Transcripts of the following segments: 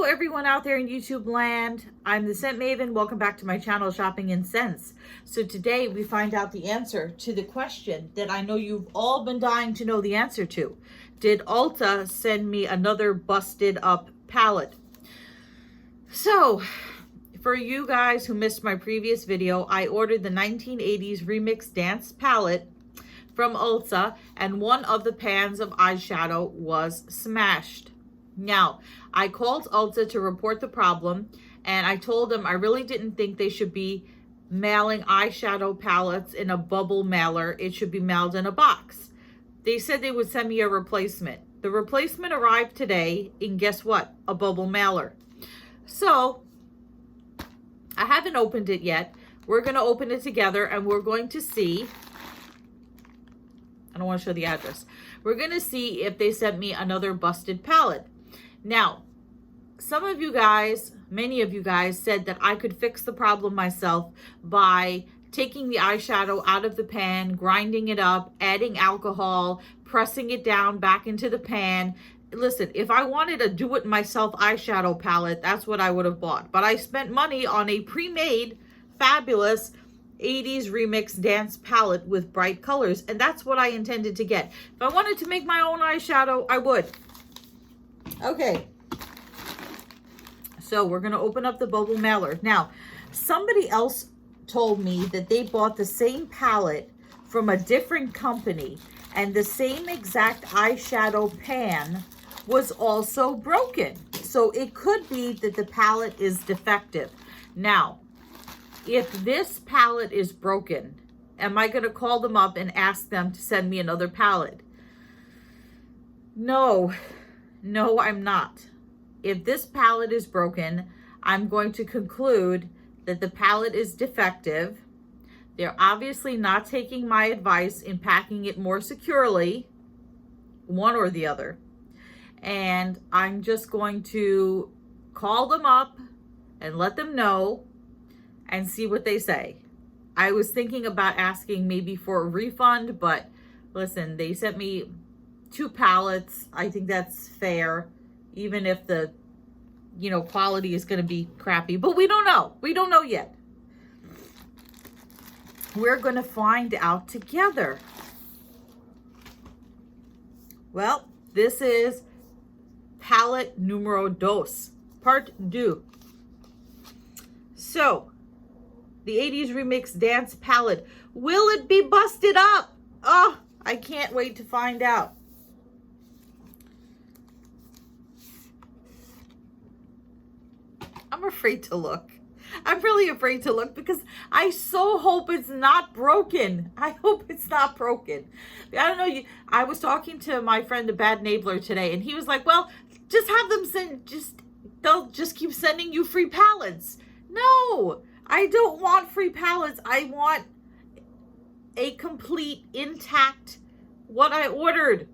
everyone out there in YouTube land. I'm the Scent Maven. Welcome back to my channel, Shopping in Scents. So today we find out the answer to the question that I know you've all been dying to know the answer to. Did ULTA send me another busted up palette? So for you guys who missed my previous video, I ordered the 1980s Remix Dance palette from ULTA, and one of the pans of eyeshadow was smashed. Now, I called ULTA to report the problem, and I told them I really didn't think they should be mailing eyeshadow palettes in a bubble mailer. It should be mailed in a box. They said they would send me a replacement. The replacement arrived today, and guess what? A bubble mailer. So, I haven't opened it yet. We're going to open it together, and we're going to see. I don't want to show the address. We're going to see if they sent me another busted palette. Now, some of you guys, many of you guys said that I could fix the problem myself by taking the eyeshadow out of the pan, grinding it up, adding alcohol, pressing it down back into the pan. Listen, if I wanted a do-it-myself eyeshadow palette, that's what I would have bought. But I spent money on a pre-made, fabulous 80s Remix Dance palette with bright colors, and that's what I intended to get. If I wanted to make my own eyeshadow, I would. Okay, so we're going to open up the bubble mailer. Now, somebody else told me that they bought the same palette from a different company, and the same exact eyeshadow pan was also broken. So it could be that the palette is defective. Now, if this palette is broken, am I going to call them up and ask them to send me another palette? No, I'm not. If this palette is broken, I'm going to conclude that the palette is defective. They're obviously not taking my advice in packing it more securely, one or the other. And I'm just going to call them up and let them know and see what they say. I was thinking about asking maybe for a refund, but listen, they sent me 2 palettes. I think that's fair, even if the, quality is going to be crappy. But we don't know. We don't know yet. We're going to find out together. Well, this is palette numero dos, part 2. So, the 80s Remix Dance palette. Will it be busted up? Oh, I can't wait to find out. I'm afraid to look. I'm really afraid to look because I so hope it's not broken. I hope it's not broken. I don't know. I was talking to my friend, the Bad Nabler, today, and he was like, well, just have them send, they'll just keep sending you free palettes. No, I don't want free palettes. I want a complete, intact, what I ordered.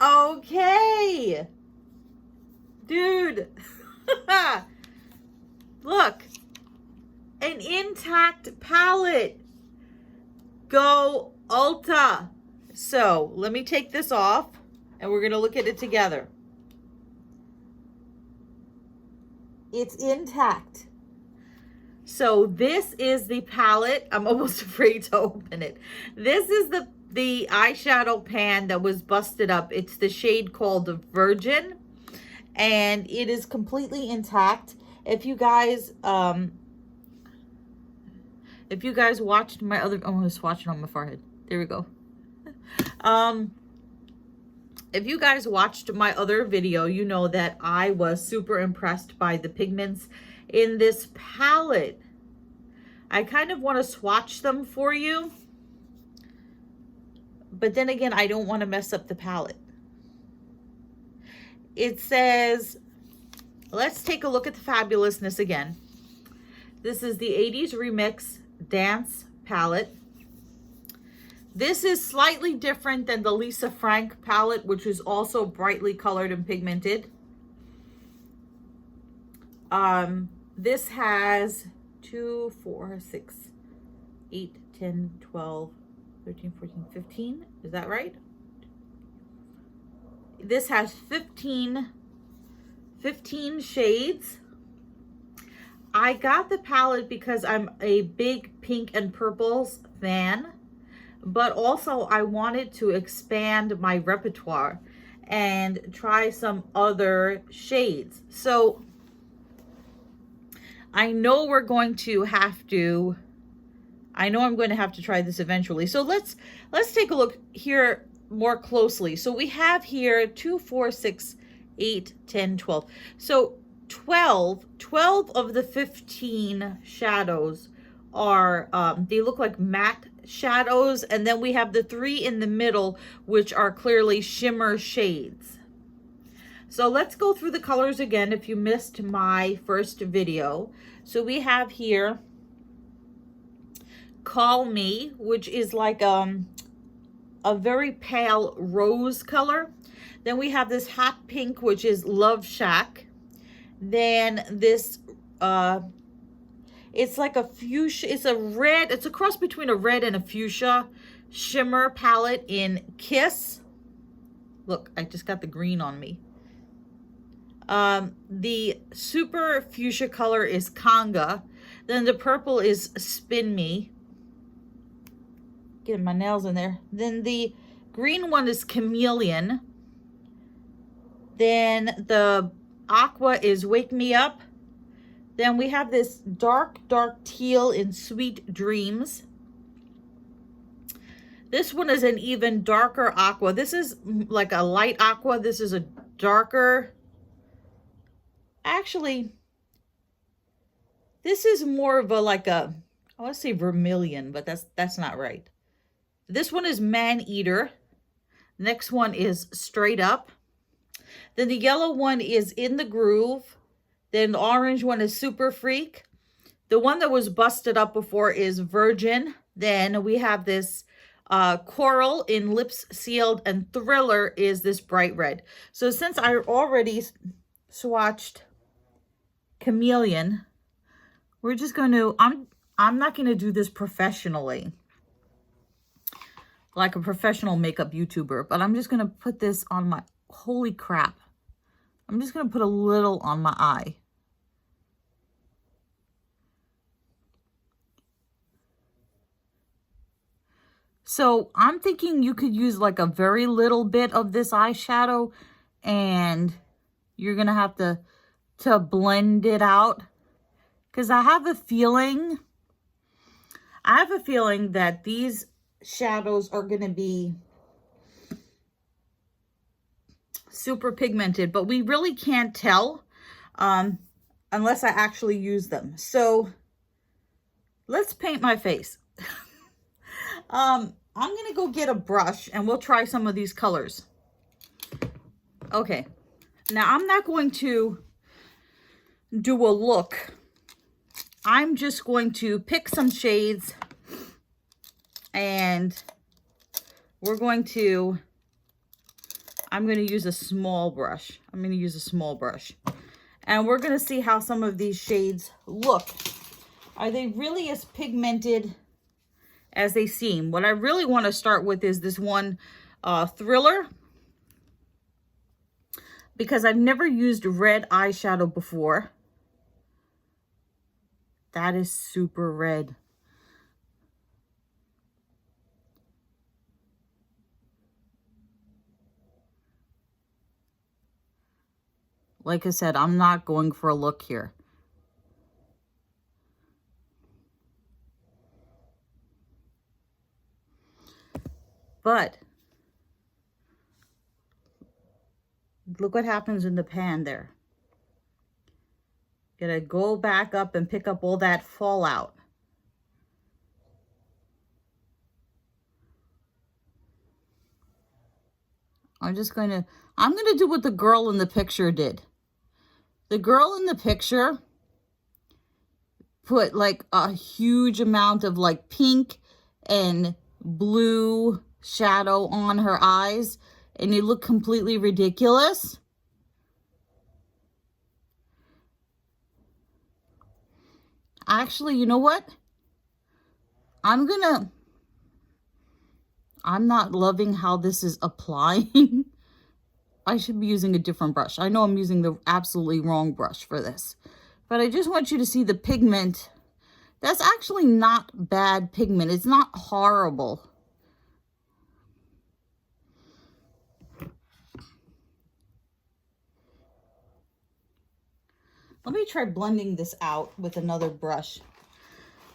Okay. Dude. Look. An intact palette. Go ULTA. So, let me take this off, and we're going to look at it together. It's intact. So this is the palette. I'm almost afraid to open it. This is the eyeshadow pan that was busted up. It's the shade called the Virgin, and it is completely intact. If you guys watched my other, oh, I was swatching on my forehead. There we go. If you guys watched my other video, you know that I was super impressed by the pigments in this palette. I kind of want to swatch them for you, but then again, I don't want to mess up the palette. It says, let's take a look at the fabulousness again. This is the 80s Remix Dance palette. This is slightly different than the Lisa Frank palette, which is also brightly colored and pigmented. This has 2, 4, 6, 8, 10, 12, 13, 14, 15. Is that right? this has 15 shades. I got the palette because I'm a big pink and purples fan, but also I wanted to expand my repertoire and try some other shades. So I know I'm going to have to try this eventually. So let's take a look here more closely. So we have here 2, 4, 6, 8, 10, 12. So 12 of the 15 shadows are, they look like matte shadows. And then we have the 3 in the middle, which are clearly shimmer shades. So let's go through the colors again if you missed my first video. So we have here Call Me, which is like a very pale rose color. Then we have this hot pink, which is Love Shack. Then this, it's like a fuchsia, it's a red, it's a cross between a red and a fuchsia shimmer palette in Kiss. Look, I just got the green on me. The super fuchsia color is Conga. Then the purple is Spin Me. Getting my nails in there. Then the green one is Chameleon. Then the aqua is Wake Me Up. Then we have this dark teal in Sweet Dreams. This one is an even darker aqua. This is like a light aqua. This is a darker. Actually, this is more of a like a, I want to say vermilion, but that's not right. This one is Man Eater. Next one is Straight Up. Then the yellow one is In the Groove. Then the orange one is Super Freak. The one that was busted up before is Virgin. Then we have this Coral in Lips Sealed, and Thriller is this bright red. So since I already swatched Chameleon, we're just going to, I'm not going to do this professionally, like a professional makeup YouTuber, but I'm just going to put this on my, holy crap. I'm just going to put a little on my eye. So I'm thinking you could use like a very little bit of this eyeshadow, and you're going to have to blend it out. Because I have a feeling that these shadows are going to be super pigmented, but we really can't tell unless I actually use them. So let's paint my face. I'm going to go get a brush and we'll try some of these colors. Okay. Now I'm not going to do a look. I'm just going to pick some shades, and I'm going to use a small brush. And we're going to see how some of these shades look. Are they really as pigmented as they seem? What I really want to start with is this one, Thriller, because I've never used red eyeshadow before. That is super red. Like I said, I'm not going for a look here. But look what happens in the pan there. Gonna go back up and pick up all that fallout. I'm gonna do what the girl in the picture did. The girl in the picture put like a huge amount of like pink and blue shadow on her eyes, and it looked completely ridiculous. Actually, you know what? I'm not loving how this is applying. I should be using a different brush. I know I'm using the absolutely wrong brush for this, but I just want you to see the pigment. That's actually not bad pigment. It's not horrible. Let me try blending this out with another brush.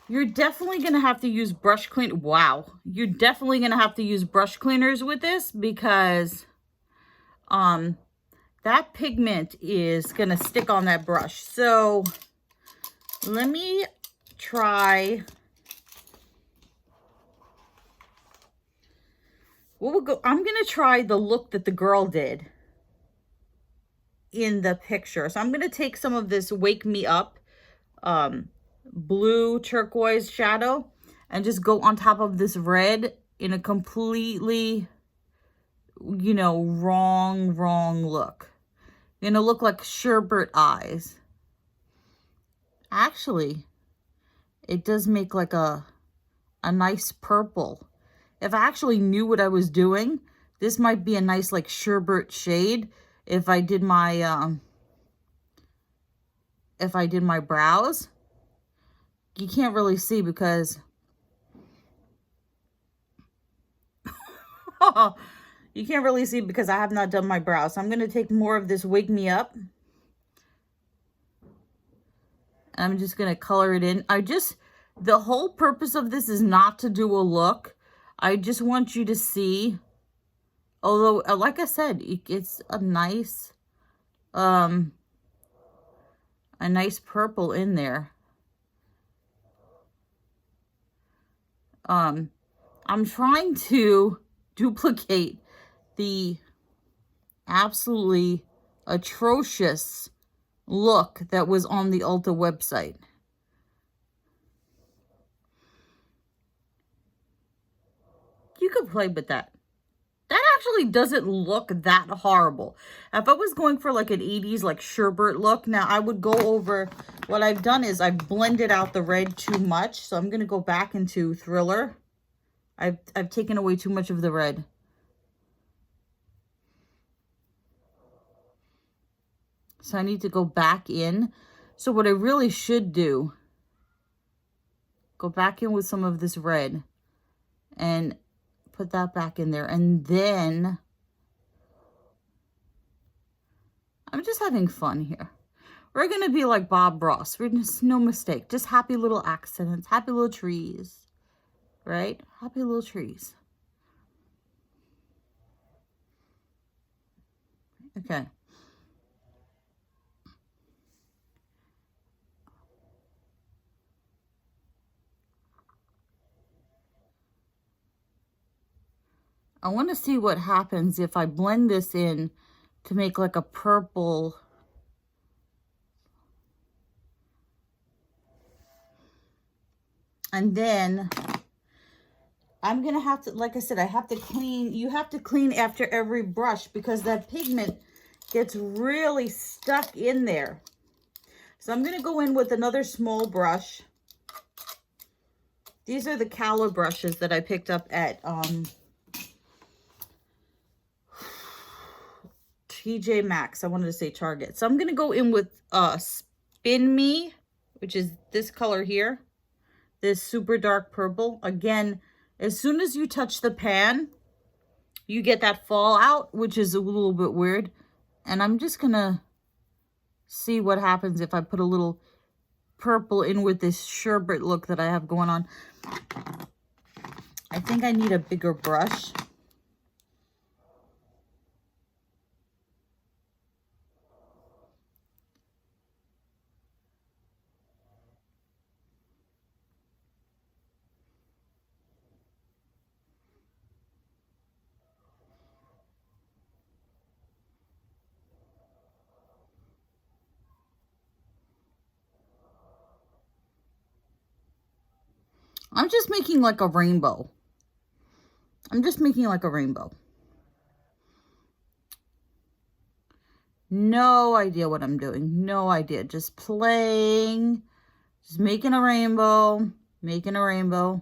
You're definitely going to have to use brush clean. Wow. You're definitely going to have to use brush cleaners with this because that pigment is going to stick on that brush. So let me try. I'm going to try the look that the girl did in the picture. So I'm going to take some of this Wake Me Up blue turquoise shadow and just go on top of this red in a completely, you know, wrong look. Gonna look like sherbet eyes. Actually, it does make like a nice purple. If I actually knew what I was doing, this might be a nice like sherbet shade if I did my brows. You can't really see because you can't really see because I have not done my brows. So I'm going to take more of this Wake Me Up. I'm just going to color it in. The whole purpose of this is not to do a look. I just want you to see, although, like I said, it's a nice purple in there. I'm trying to duplicate the absolutely atrocious look that was on the ULTA website. You could play with that. That actually doesn't look that horrible. If I was going for like an 80s like sherbet look, now I would go over, what I've done is I've blended out the red too much. So I'm going to go back into Thriller. I've taken away too much of the red. So I need to go back in. So what I really should do, go back in with some of this red and put that back in there. And then I'm just having fun here. We're going to be like Bob Ross. We're just, no mistake, just happy little accidents, happy little trees, right? Happy little trees. Okay. I want to see what happens if I blend this in to make like a purple. And then I'm going to have to, like I said, I have to clean. You have to clean after every brush because that pigment gets really stuck in there. So I'm going to go in with another small brush. These are the Cala brushes that I picked up at TJ Maxx. I wanted to say Target. So I'm going to go in with Spin Me, which is this color here. This super dark purple. Again, as soon as you touch the pan, you get that fallout, which is a little bit weird. And I'm just going to see what happens if I put a little purple in with this sherbet look that I have going on. I think I need a bigger brush. I'm just making like a rainbow. I'm just making like a rainbow. No idea what I'm doing. No idea. Just playing. Just making a rainbow. Making a rainbow.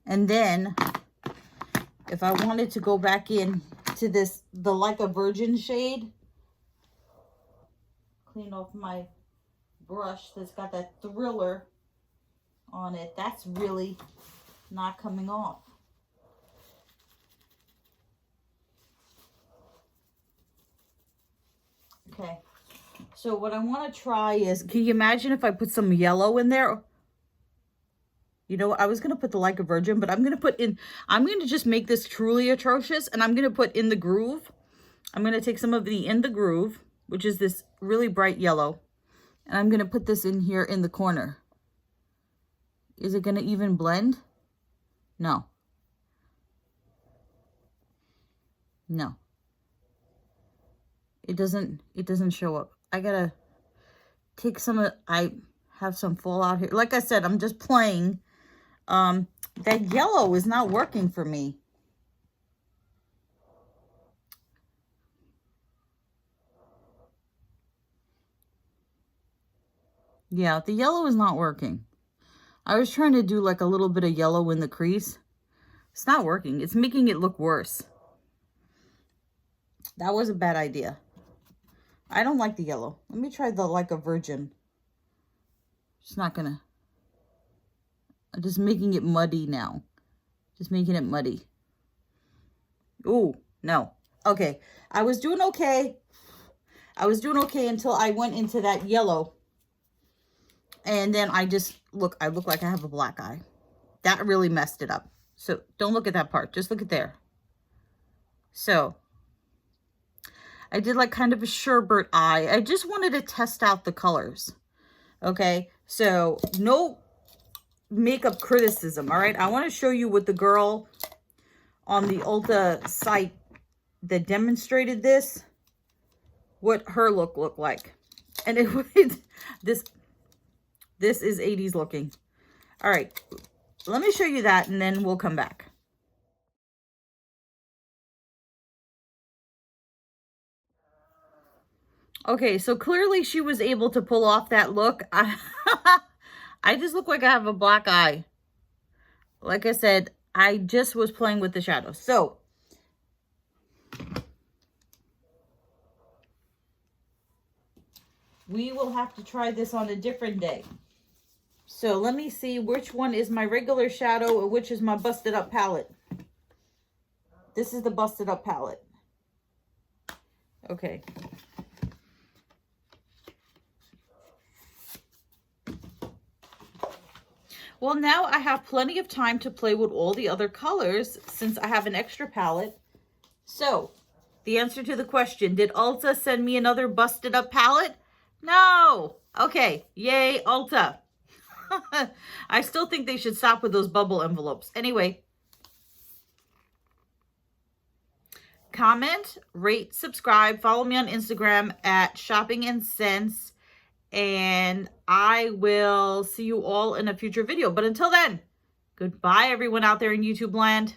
And then if I wanted to go back in to this, the Like a Virgin shade, clean off my brush that's got that Thriller on it. That's really not coming off. Okay, so what I want to try is, can you imagine if I put some yellow in there? You know, I was going to put the Like a Virgin, but I'm going to just make this truly atrocious, and I'm going to put In the Groove. I'm going to take some of the In the Groove, which is this really bright yellow, and I'm going to put this in here in the corner. Is it going to even blend? No. No. It doesn't show up. I got to take some of, I have some fallout here. Like I said, I'm just playing. That yellow is not working for me. Yeah, the yellow is not working. I was trying to do like a little bit of yellow in the crease. It's not working. It's making it look worse. That was a bad idea. I don't like the yellow. Let me try the Like a Virgin. It's not gonna. I'm just making it muddy now. Just making it muddy. Ooh, no. Okay. I was doing okay. I was doing okay until I went into that yellow. And then I look like I have a black eye. That really messed it up. So don't look at that part. Just look at there. So I did like kind of a sherbet eye. I just wanted to test out the colors. Okay. So no makeup criticism. All right. I want to show you what the girl on the Ulta site that demonstrated this, what her look looked like. And it was this is 80s looking. All right. Let me show you that and then we'll come back. Okay, so clearly she was able to pull off that look. I just look like I have a black eye. Like I said, I just was playing with the shadows. So, we will have to try this on a different day. So, let me see which one is my regular shadow and which is my busted up palette. This is the busted up palette. Okay. Well, now I have plenty of time to play with all the other colors since I have an extra palette. So, the answer to the question, did Ulta send me another busted up palette? No. Okay. Yay, Ulta. I still think they should stop with those bubble envelopes. Anyway. Comment, rate, subscribe. Follow me on Instagram at Shopping and Sense. And I will see you all in a future video. But until then, goodbye everyone out there in YouTube land.